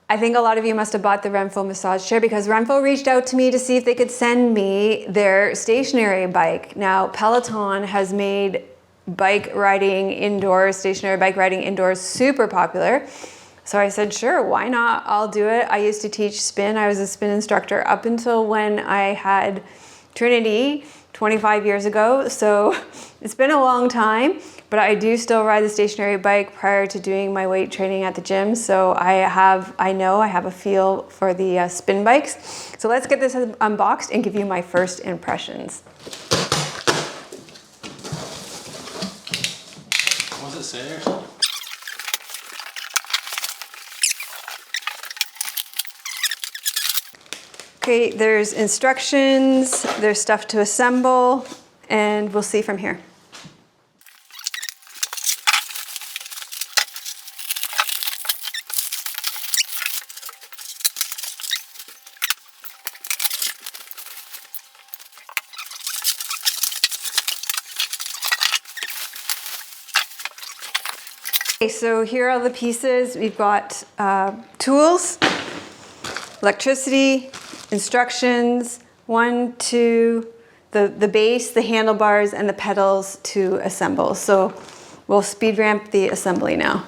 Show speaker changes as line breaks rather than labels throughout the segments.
I think a lot of you must have bought the Renpho massage chair because Renpho reached out to me to see if they could send me their stationary bike. Now, Peloton has made bike riding indoors, stationary bike riding indoors super popular. So I said, sure, why not? I'll do it. I used to teach spin. I was a spin instructor up until when I had Trinity 25 years ago. So it's been a long time, but I do still ride the stationary bike prior to doing my weight training at the gym. So I know I have a feel for the spin bikes. So let's get this unboxed and give you my first impressions.
What does it say?
Okay, there's instructions, there's stuff to assemble, and we'll see from here. Okay, so here are the pieces. We've got tools, electricity, instructions, the base, the handlebars, and the pedals to assemble. So we'll speed ramp the assembly now.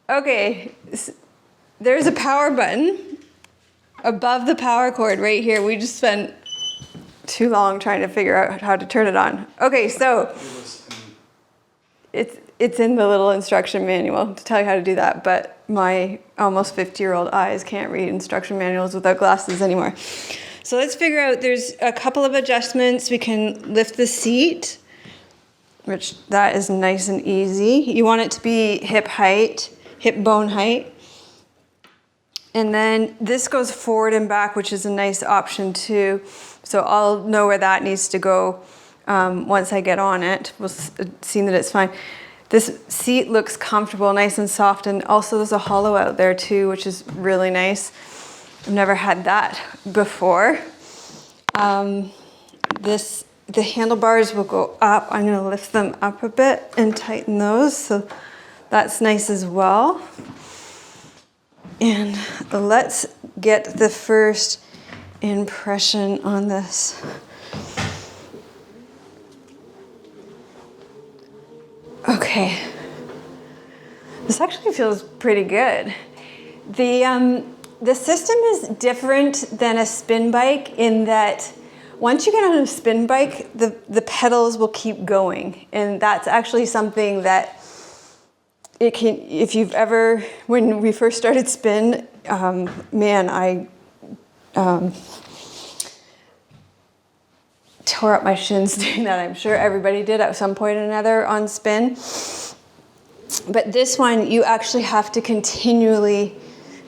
Okay, there's a power button above the power cord right here. We just spent too long trying to figure out how to turn it on. Okay, so it's in the little instruction manual to tell you how to do that, but my almost 50-year-old eyes can't read instruction manuals without glasses anymore. So let's figure out, there's a couple of adjustments. We can lift the seat, which that is nice and easy. You want it to be hip bone height. And then this goes forward and back, which is a nice option too. So I'll know where that needs to go once I get on it. We'll see that it's fine. This seat looks comfortable, nice and soft, and also there's a hollow out there too, which is really nice. I've never had that before. The handlebars will go up. I'm gonna lift them up a bit and tighten those, so that's nice as well. And let's get the first impression on this. Okay. This actually feels pretty good. The system is different than a spin bike in that once you get on a spin bike, the pedals will keep going. And that's actually something that it can, if you've ever, when we first started spin, man, I tore up my shins doing that. I'm sure everybody did at some point or another on spin. But this one, you actually have to continually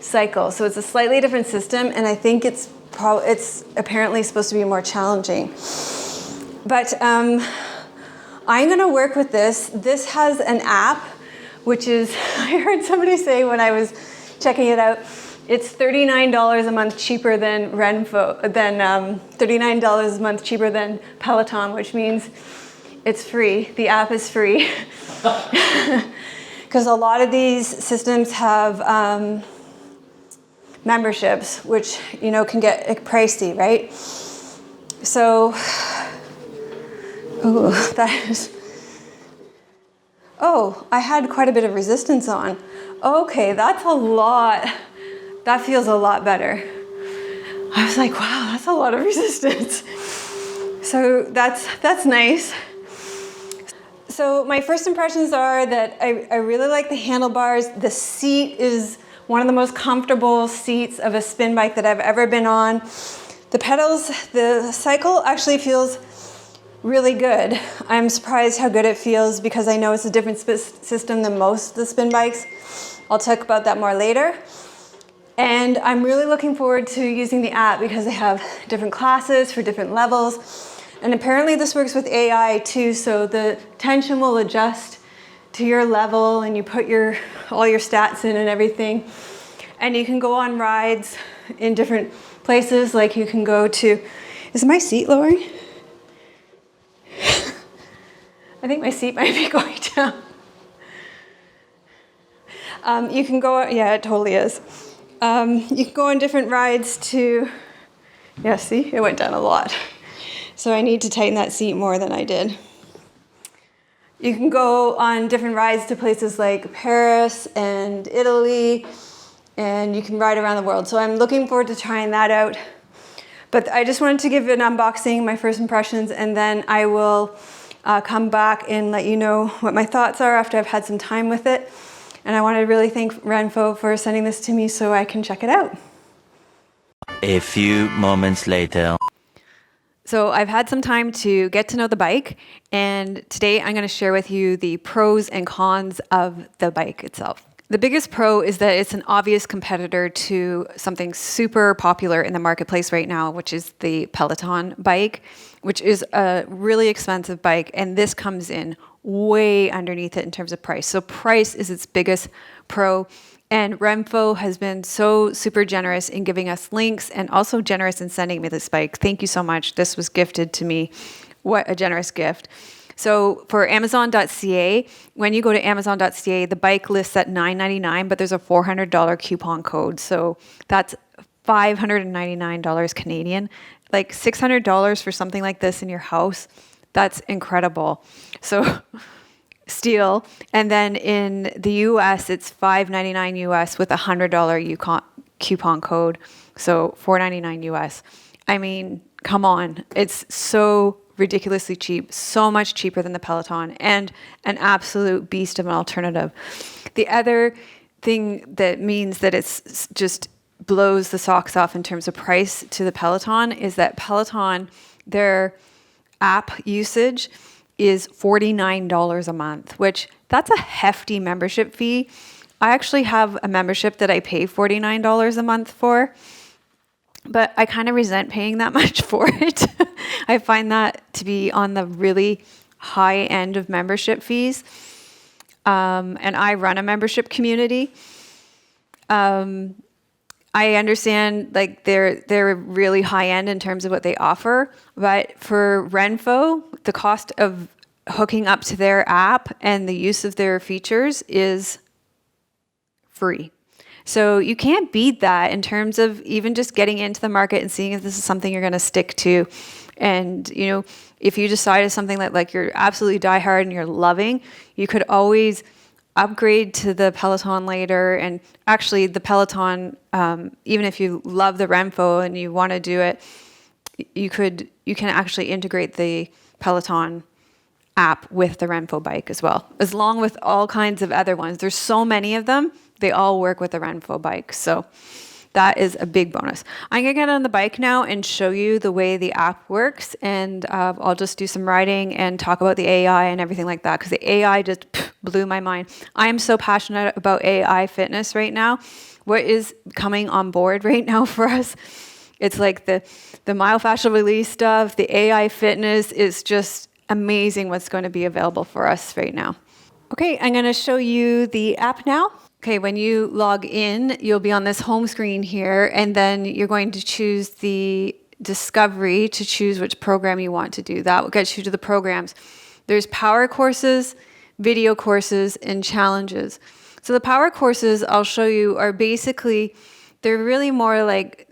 cycle. So it's a slightly different system, and I think it's apparently supposed to be more challenging. But I'm gonna work with this. This has an app, which is, I heard somebody say when I was checking it out, it's $39 a month cheaper than Renpho, $39 a month cheaper than Peloton, which means it's free. The app is free. Because a lot of these systems have memberships, which can get pricey, right? So, I had quite a bit of resistance on. Okay, that's a lot. That feels a lot better. I was like, wow, that's a lot of resistance. So that's nice. So my first impressions are that I really like the handlebars. The seat is one of the most comfortable seats of a spin bike that I've ever been on. The pedals, the cycle actually feels really good. I'm surprised how good it feels because I know it's a different system than most of the spin bikes. I'll talk about that more later. And I'm really looking forward to using the app because they have different classes for different levels. And apparently this works with AI too, so the tension will adjust to your level, and you put all your stats in and everything. And you can go on rides in different places. Like you can go to, is my seat lowering? I think my seat might be going down. You can go, yeah, it totally is. You can go on different rides to, yeah, see, it went down a lot. So I need to tighten that seat more than I did. You can go on different rides to places like Paris and Italy, and you can ride around the world. So I'm looking forward to trying that out. But I just wanted to give an unboxing, my first impressions, and then I will come back and let you know what my thoughts are after I've had some time with it. And I want to really thank Renpho for sending this to me so I can check it out.
A few moments later.
So I've had some time to get to know the bike, and today I'm going to share with you the pros and cons of the bike itself. The biggest pro is that it's an obvious competitor to something super popular in the marketplace right now, which is the Peloton bike, which is a really expensive bike, and this comes in way underneath it in terms of price. So price is its biggest pro. And Renpho has been so super generous in giving us links and also generous in sending me this bike. Thank you so much. This was gifted to me. What a generous gift. So for Amazon.ca, when you go to Amazon.ca, the bike lists at $9.99, but there's a $400 coupon code. So that's $599 Canadian. Like $600 for something like this in your house. That's incredible. So steal. And then in the US, it's $5.99 US with a $100 coupon code. So $4.99 US. I mean, come on. It's so ridiculously cheap, so much cheaper than the Peloton, and an absolute beast of an alternative. The other thing that means that it's just blows the socks off in terms of price to the Peloton is that Peloton, their app usage is $49 a month, which that's a hefty membership fee. I actually have a membership that I pay $49 a month for, but I kind of resent paying that much for it. I find that to be on the really high end of membership fees. And I run a membership community. I understand like they're really high end in terms of what they offer, but for Renpho, the cost of hooking up to their app and the use of their features is free. So you can't beat that in terms of even just getting into the market and seeing if this is something you're going to stick to. And, you know, if you decide it's something that like you're absolutely diehard and you're loving, you could always upgrade to the Peloton later. And actually the Peloton, even if you love the Renpho and you want to do it, you can actually integrate the Peloton app with the Renpho bike as well, as long with all kinds of other ones. There's so many of them. They all work with the Renpho bike. So that is a big bonus. I'm going to get on the bike now and show you the way the app works. And I'll just do some riding and talk about the AI and everything like that, because the AI just blew my mind. I am so passionate about AI fitness right now. What is coming on board right now for us? It's like the myofascial release stuff, the AI fitness is just amazing what's going to be available for us right now. Okay, I'm going to show you the app now. Okay, when you log in, you'll be on this home screen here, and then you're going to choose the discovery to choose which program you want to do. That will get you to the programs. There's power courses, video courses, and challenges. So the power courses I'll show you are basically, they're really more like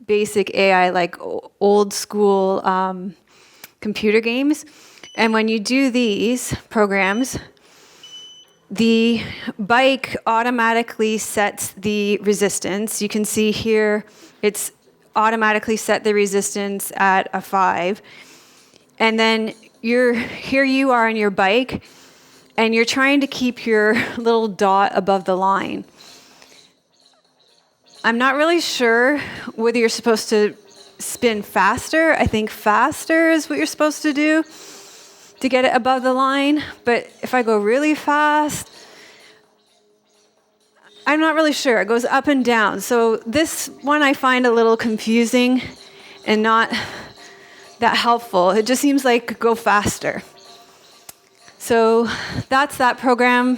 basic AI, like old school computer games. And when you do these programs, the bike automatically sets the resistance. You can see here, it's automatically set the resistance at a 5. And then here you are on your bike, and you're trying to keep your little dot above the line. I'm not really sure whether you're supposed to spin faster. I think faster is what you're supposed to do to get it above the line. But if I go really fast, I'm not really sure. It goes up and down. So this one I find a little confusing and not that helpful. It just seems like go faster. So that's that program,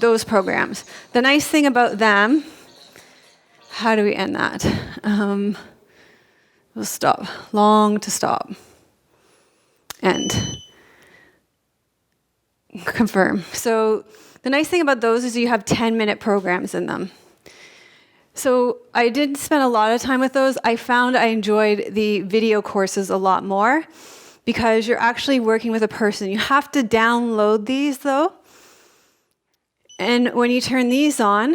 those programs. The nice thing about them, how do we end that? We'll stop. Long to stop. End. Confirm. So the nice thing about those is you have 10-minute programs in them. So I did spend a lot of time with those. I found I enjoyed the video courses a lot more because you're actually working with a person. You have to download these though. And when you turn these on,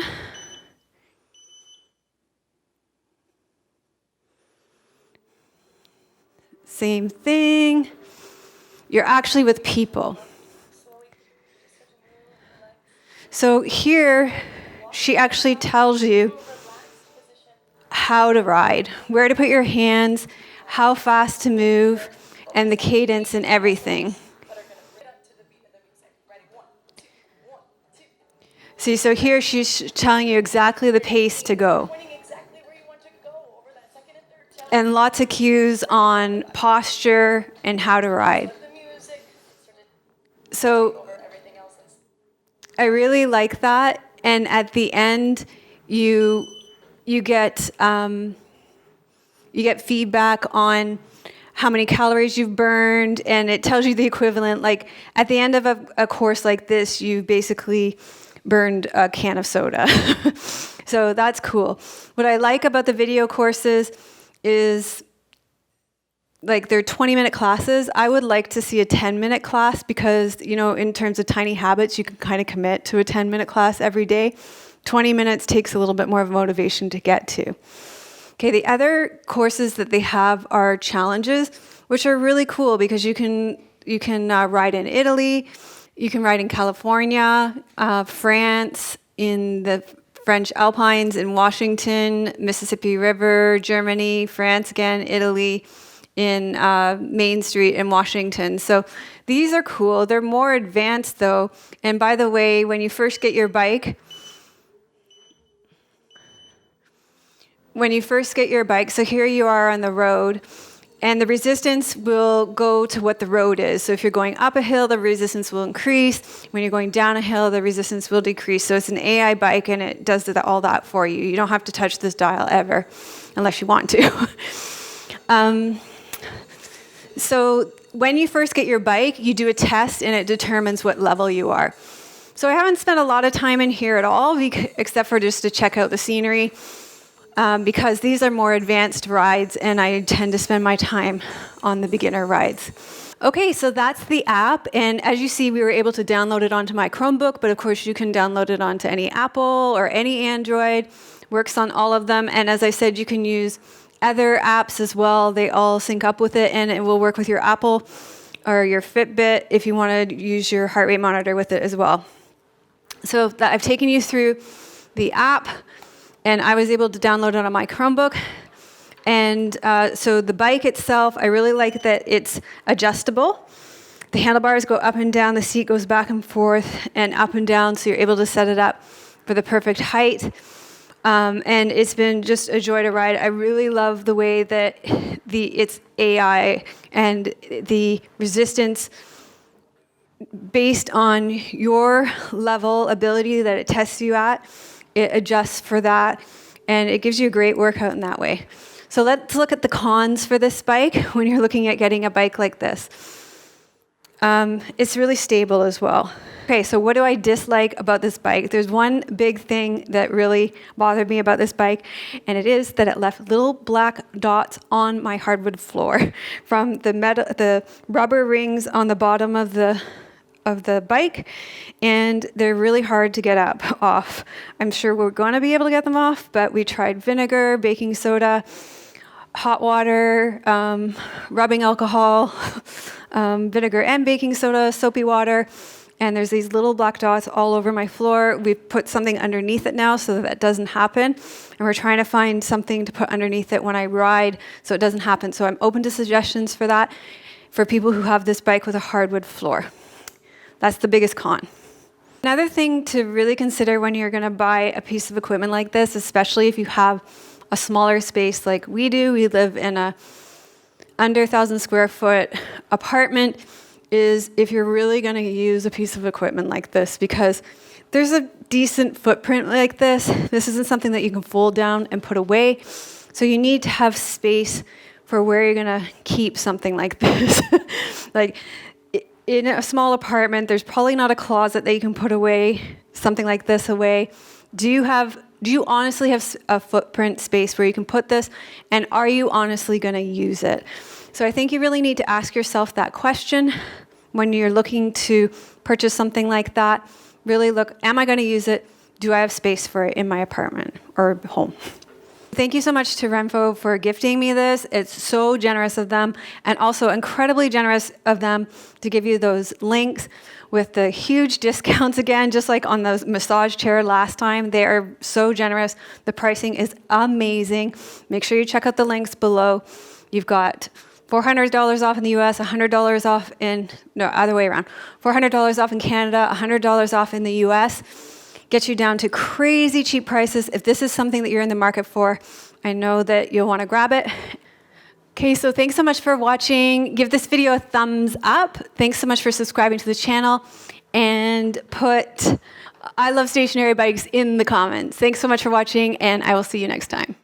same thing. You're actually with people. So here, she actually tells you how to ride, where to put your hands, how fast to move, and the cadence and everything. See, so here she's telling you exactly the pace to go. And lots of cues on posture and how to ride. So I really like that. And at the end, you get feedback on how many calories you've burned, and it tells you the equivalent. Like at the end of a course like this, you've basically burned a can of soda. So that's cool. What I like about the video courses is like they're 20-minute classes. I would like to see a 10-minute class because, you know, in terms of tiny habits, you can kind of commit to a 10-minute class every day. 20 minutes takes a little bit more of motivation to get to. Okay, the other courses that they have are challenges, which are really cool because you can ride in Italy, you can ride in California, France, in the French Alpines, in Washington, Mississippi River, Germany, France again, Italy, in Main Street in Washington. So these are cool. They're more advanced though. And by the way, when you first get your bike, so here you are on the road, and the resistance will go to what the road is. So if you're going up a hill, the resistance will increase. When you're going down a hill, the resistance will decrease. So it's an AI bike, and it does all that for you. You don't have to touch this dial ever, unless you want to. So when you first get your bike, you do a test, and it determines what level you are. So I haven't spent a lot of time in here at all, except for just to check out the scenery. Because these are more advanced rides, and I tend to spend my time on the beginner rides. Okay, so that's the app, and as you see, we were able to download it onto my Chromebook, but of course you can download it onto any Apple or any Android. Works on all of them, and as I said, you can use other apps as well. They all sync up with it, and it will work with your Apple or your Fitbit if you want to use your heart rate monitor with it as well. So I've taken you through the app, and I was able to download it on my Chromebook. And so the bike itself, I really like that it's adjustable. The handlebars go up and down, the seat goes back and forth and up and down, so you're able to set it up for the perfect height. And it's been just a joy to ride. I really love the way that it's AI and the resistance based on your level ability that it tests you at. It adjusts for that, and it gives you a great workout in that way. So let's look at the cons for this bike when you're looking at getting a bike like this. It's really stable as well. Okay, so what do I dislike about this bike? There's one big thing that really bothered me about this bike, and it is that it left little black dots on my hardwood floor from the rubber rings on the bottom of the bike, and they're really hard to get off. I'm sure we're going to be able to get them off, but we tried vinegar, baking soda, hot water, rubbing alcohol, vinegar and baking soda, soapy water, and there's these little black dots all over my floor. We've put something underneath it now so that doesn't happen, and we're trying to find something to put underneath it when I ride so it doesn't happen. So I'm open to suggestions for that for people who have this bike with a hardwood floor. That's the biggest con. Another thing to really consider when you're going to buy a piece of equipment like this, especially if you have a smaller space like we do, we live in a under 1,000 square foot apartment, is if you're really going to use a piece of equipment like this, because there's a decent footprint like this. This isn't something that you can fold down and put away. So you need to have space for where you're going to keep something like this. Like in a small apartment, there's probably not a closet that you can put away something like this away. Do you honestly have a footprint space where you can put this? And are you honestly going to use it? So I think you really need to ask yourself that question when you're looking to purchase something like that. Really look, am I going to use it? Do I have space for it in my apartment or home? Thank you so much to Renpho for gifting me this. It's so generous of them, and also incredibly generous of them to give you those links with the huge discounts again, just like on the massage chair last time. They are so generous. The pricing is amazing. Make sure you check out the links below. You've got $400 off in the US, $100 off other way around. $400 off in Canada, $100 off in the US. Get you down to crazy cheap prices. If this is something that you're in the market for, I know that you'll want to grab it. Okay, so thanks so much for watching. Give this video a thumbs up. Thanks so much for subscribing to the channel, and put I love stationary bikes in the comments. Thanks so much for watching, and I will see you next time.